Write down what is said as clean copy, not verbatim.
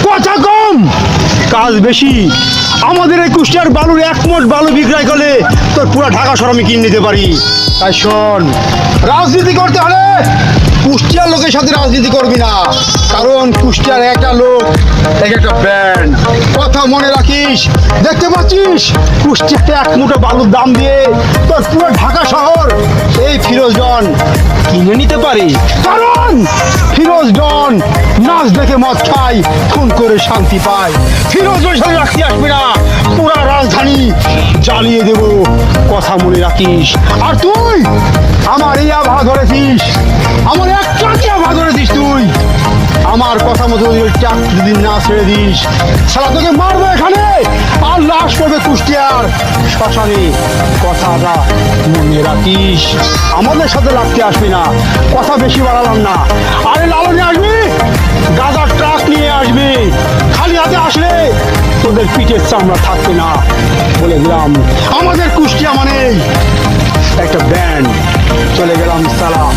কথা কম কাজ বেশি। আমাদের এই কুষ্টিয়ার বালুর 1 মোট বালু বিক্রয় করলে তোর পুরো ঢাকা শহর আমি কিনে নিতে পারি। তাই শোন, রাজনীতি করতে হলে কুষ্টিয়ার লোকের সাথে রাজনীতি করবি না, কারণ কুষ্টিয়ার একটা লোক এক একটা ব্র্যান্ড। কথা মনে রাখিস। দেখতে পাচ্ছিস কুষ্টিয়াতে 1 মুঠো বালুর দাম দিয়ে তোর পুরো ঢাকা শহর এই ফিরোজ ডন কিনে নিতে পারে, কারণ ফিরোজ ডন নাচ দেখে মদ খায়, খুন করে শান্তি পায়। ফিরোজ ডন সাথে রাখতে আসবি না, পুরা রাজধানী জ্বালিয়ে দেব। কথা মনে রাখিস। আর তুই আমার এই আভা ধরেছিস, আমার একটা কি আভা ধরেছিস তুই। আমার কথা মতো যদি না ছেড়ে দিস, সারা তোকে মারবো এখানে, আর লাশ করবে কুষ্টিয়ার শ্মশানে। কথাটা মনে রাখিস। আমাদের সাথে লাগতে আসবি না, কথা বেশি বাড়ালাম না। আরে লালনে আসবি, গাজার ট্রাক নিয়ে আসবি, খালি হাতে আসলে তোদের পিঠের চামড়া থাকবে না। বলে দিলাম, আমাদের কুষ্টিয়া মানে একটা ব্যান্ড। চলে গেলাম সালাম।